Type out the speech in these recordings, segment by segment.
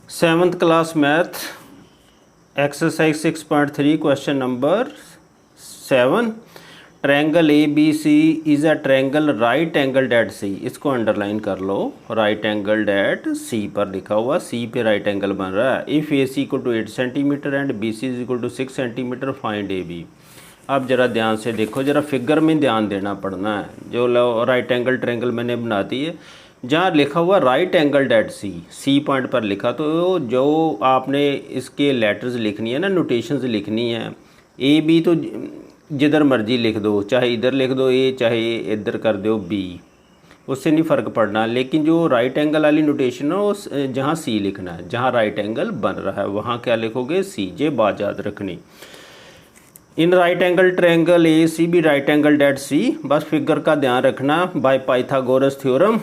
7th class math exercise 6.3 question number 7 triangle A B C is a triangle right angled at C. इसको underline कर लो, right angled at C पर लिखा हुआ, सी पे right angle बन रहा है। If A C equal to 8 centimetre and B C is equal to 6 centimetre find A B. अब ज़रा ध्यान से देखो, ज़रा फिगर में ध्यान देना पड़ना है। जो राइट एंगल ट्रायंगल मैंने बना दी है, जहाँ लिखा हुआ right angled at C, C point पर लिखा, तो जो आपने इसके लेटर्स लिखनी है ना, नोटेशंस लिखनी है। ए बी तो जिधर मर्जी लिख दो, चाहे इधर लिख दो ए, चाहे इधर कर दो बी, उससे नहीं फ़र्क पड़ना। लेकिन जो राइट एंगल वाली नोटेशन है उस जहाँ सी लिखना है, जहाँ राइट एंगल बन रहा है वहाँ क्या लिखोगे, सी। ये बात याद रखनी। In right angle triangle A C B right angle at C, बस फिगर का ध्यान रखना। बाय पाइथागोरस थ्योरम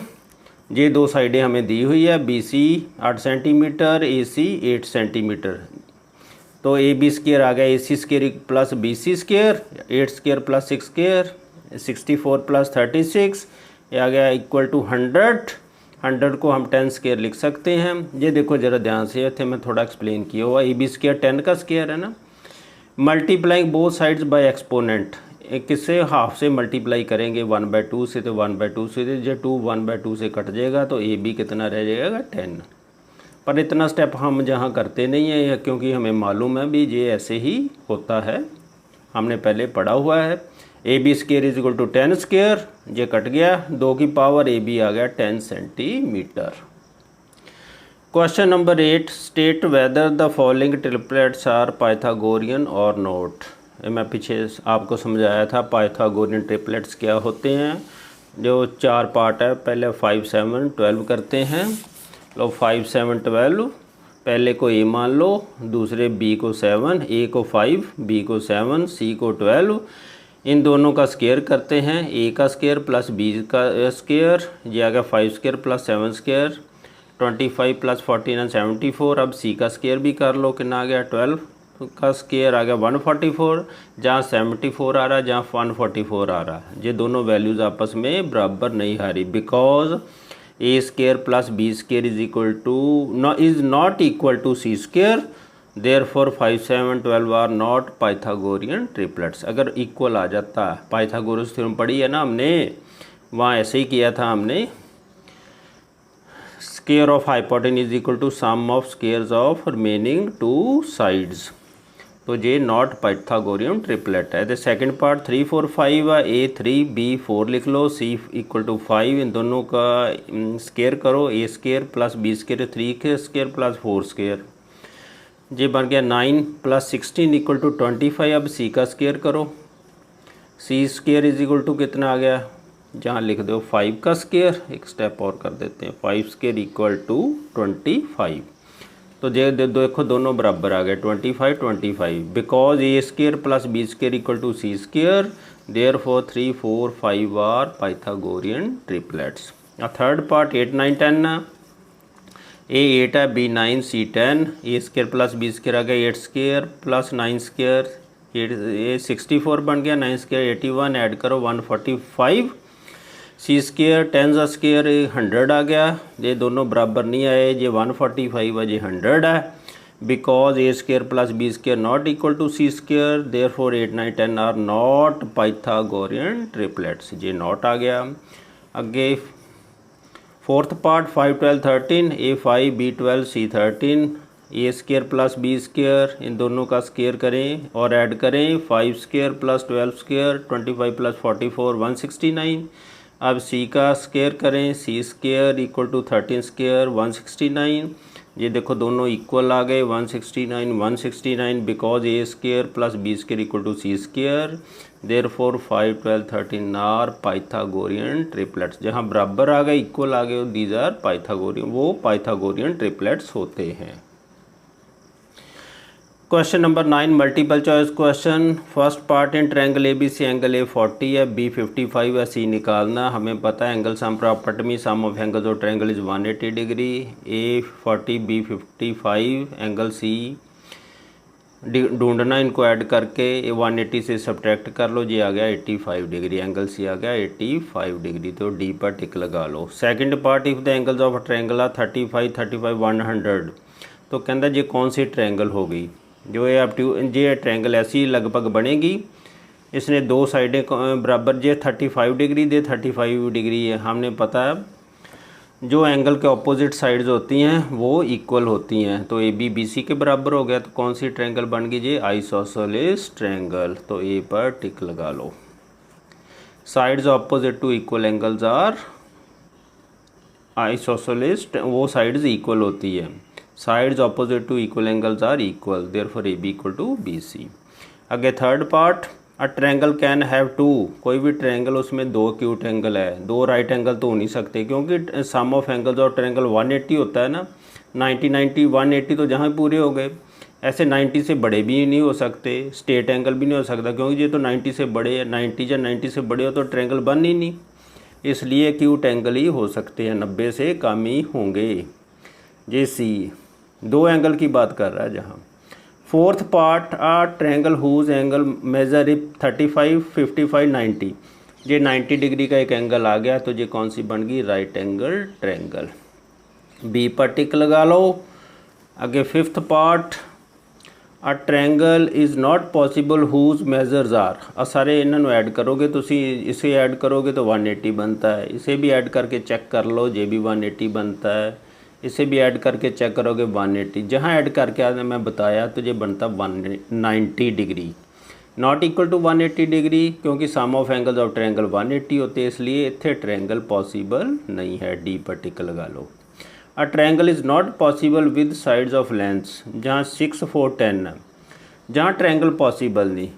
ये दो साइडें हमें दी हुई है, B C 8 centimetre, A C 8 centimetre. तो ए बी स्क्र आ गया A C square plus B C square, 8 square plus 6 square 64 plus 36, ये आ गया इक्वल टू 100। 100 को हम 10 स्क्र लिख सकते हैं। ये देखो ज़रा ध्यान से, थे मैं थोड़ा एक्सप्लेन किया हुआ। ए बी स्क्र 10 का स्क्र है ना, multiplying both sides by exponent, किससे हाफ से मल्टीप्लाई करेंगे 1/2 से, तो 1/2 से जो 2 1/2 से कट जाएगा, तो ए बी कितना रह जाएगा 10। पर इतना स्टेप हम जहाँ करते नहीं हैं, क्योंकि हमें मालूम है भी ये ऐसे ही होता है, हमने पहले पढ़ा हुआ है। A B square is equal to 10 square, ये कट गया, 2 की पावर ए बी आ गया 10 centimetre. Question number 8, state whether the following triplets are Pythagorean और नॉट। मैं पीछे आपको समझाया था पाइथागोरियन ट्रिपलेट्स क्या होते हैं। जो 4 पार्ट है, पहले 5 7 12 करते हैं। लो 5 7 12, पहले को ए मान लो, दूसरे बी को 7, ए को 5, बी को 7, सी को 12। इन दोनों का स्क्वायर करते हैं, ए का स्क्वायर प्लस बी का स्क्वायर, ये आ गया 5 स्क्वायर प्लस 7 स्क्वायर, 25 प्लस 14 74। अब सी का स्क्वायर भी कर लो, कितना आ गया 12 का स्क्वायर आ गया 144, जहाँ 74 आ रहा है, जहाँ 144 आ रहा है। ये दोनों वैल्यूज़ आपस में बराबर नहीं आ रही, because A square plus B square is not equal to C square, therefore 5 7 12 are not Pythagorean triplets. अगर इक्वल आ जाता, पाइथागोरस थ्योरम पढ़ी है ना हमने, वहाँ ऐसे ही किया था हमने, square of hypotenuse is equal to sum of squares of remaining 2 sides. तो ये नॉट पाइथागोरियन ट्रिपलेट है। The second part 3 4 5 A 3 B 4 लिख लो, सी इक्वल टू 5, इन दोनों का स्क्वायर करो, ए स्क्वायर प्लस बी स्क्वायर 3 के स्क्वायर प्लस 4 स्क्वायर, ये बन गया 9 प्लस 16 इक्वल टू 25। अब सी का स्क्वायर करो, सी स्क्वायर इज इक्वल टू कितना आ गया, जहाँ लिख दो 5 का स्क्वायर, एक स्टेप और कर देते हैं, 5 स्क्वायर इक्वल टू 25। तो देखो दोनों बराबर आ गए 25 25, because A square plus B square equal to C square, therefore 3 4 5 are Pythagorean triplets. Third part 8 9 10, A 8 है, B 9, C 10, A square plus B square आ गया 8 स्क्वायर प्लस 9 स्क्वायर, ये 64 बन गया, 9 स्क्वायर 81, ऐड करो 145, सी स्क्वायर 10 स्क्वायर 100 आ गया। ये दोनों बराबर नहीं आए, ये 145 है, ये 100 है, because A square plus B square not equal to C square, therefore 8 9 10 are not Pythagorean triplets. ये नॉट आ गया। आगे fourth part 5 12 13, A 5 B 12 C 13, A square plus B square, इन दोनों का स्क्वायर करें और ऐड करें, 5 स्क्वायर प्लस 12 स्क्वायर 25 प्लस 44 169। अब सी का स्क्वायर करें, C square equal to 13 square 169। ये देखो दोनों इक्वल आ गए 169 169, because A square plus B square equal to C square, therefore 5 12 13 are Pythagorean triplets. जहाँ बराबर आ गए, इक्वल आ गए, दीज आर पाइथागोरियन, वो पाइथागोरियन ट्रिपलेट्स होते हैं। Question number 9, multiple choice question. First part in triangle A B C, angle A 40 है, बी 55 है, सी निकालना। हमें पता है एंगल सम प्रॉपर्टी में sum of angles of triangle is 180 degree. A 40 B 55, angle C ढूंढना, इनको ऐड करके 180 से सब्ट्रैक्ट कर लो, ये आ गया 85 डिग्री, एंगल सी आ गया 85 डिग्री, तो डी पर टिक लगा लो। Second part, if the angles of triangle are 35 35 100, तो कहता जे कौन सी ट्रायंगल होगी जो ये ये ट्रायंगल ऐसी लगभग बनेगी। इसने दो साइडें बराबर, जे 35 डिग्री दे 35 डिग्री है। हमने पता है जो एंगल के ऑपोजिट साइड्स होती हैं वो इक्वल होती हैं, तो ए बी बी सी के बराबर हो गया। तो कौन सी ट्रायंगल बन गई जी? Isosceles triangle. तो ए पर टिक लगा लो। Sides opposite to equal angles are isosceles, वो साइड्स इक्वल होती है। Sides opposite to equal angles are equal, therefore A B equal to B C. आगे third part, a triangle can have two, कोई भी triangle उसमें दो acute angle है, दो राइट एंगल तो हो नहीं सकते क्योंकि सम ऑफ एंगल्स और ट्रायंगल 180 होता है ना। 90 90 180 तो जहाँ पूरे हो गए। ऐसे 90 से बड़े भी नहीं हो सकते, स्ट्रेट एंगल भी नहीं हो सकता क्योंकि ये तो 90 से बड़े है। 90 या 90 से बड़े हो तो ट्रायंगल बन ही नहीं, इसलिए एक्यूट एंगल ही हो सकते हैं, 90 से कम ही होंगे। जे सी दो एंगल की बात कर रहा है जहाँ। Fourth part, a triangle whose angle measure if 35 55 90, ये 90 डिग्री का एक एंगल आ गया तो ये कौन सी बन गई? Right angle triangle. बी पर टिक लगा लो। आगे fifth part, a triangle is not possible whose measures are. सारे इन्होंने ऐड करोगे तुसी, इसे ऐड करोगे तो 180 बनता है, इसे भी ऐड करके चेक कर लो, ये भी 180 बनता है, इसे भी ऐड करके चेक करोगे 180। जहाँ ऐड करके आज मैं बताया तो ये बनता 190 degree, not equal to 180 degree क्योंकि sum of angles of triangle 180 होते हैं, इसलिए इतने ट्रायंगल पॉसिबल नहीं है। डी पर टिक लगा लो। A triangle is not possible with sides of lengths, जहाँ 6 4 10 है, जहाँ ट्रायंगल पॉसिबल नहीं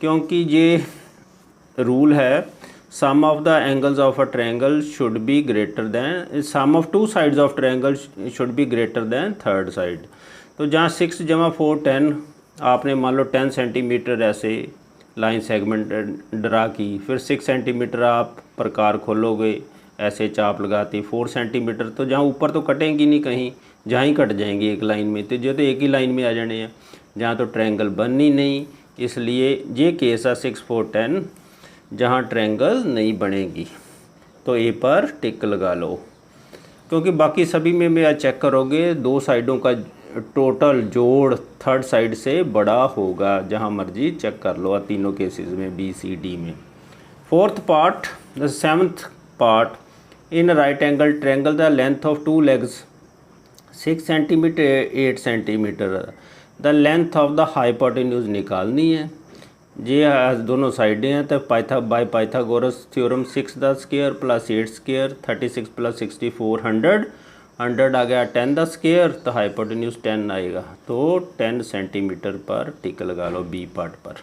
क्योंकि ये रूल है sum of the angles of a triangle should be greater than sum of two sides of triangle should be greater than third side. तो जहाँ 6 जमा 4 10, आपने मान लो 10 सेंटीमीटर ऐसे लाइन सेगमेंट ड्रा की, फिर 6 सेंटीमीटर आप प्रकार खोलोगे ऐसे चाप लगाती 4 सेंटीमीटर, तो जहाँ ऊपर तो कटेंगी नहीं कहीं, जहाँ ही कट जाएंगी एक लाइन में, तो जो तो एक ही लाइन में आ जाने हैं, जहाँ तो ट्रायंगल बननी नहीं, इसलिए ये केस है 6 4 10 जहाँ ट्रायंगल नहीं बनेगी। तो ए पर टिक लगा लो क्योंकि बाकी सभी में मैं चेक करोगे दो साइडों का टोटल जोड़ थर्ड साइड से बड़ा होगा, जहाँ मर्जी चेक कर लो तीनों केसेस में, बी सी डी में। Fourth part, the seventh part, in right angle triangle the length of two legs 6 centimetre 8 centimetre, the length of the hypotenuse निकालनी है। ये दोनों साइडें हैं तो by Pythagoras theorem 6 the square plus 8 square 36 plus 64 100 आ गया 10 the square, तो hypotenuse 10 आएगा, तो 10 सेंटीमीटर पर टिक लगा लो बी पार्ट पर।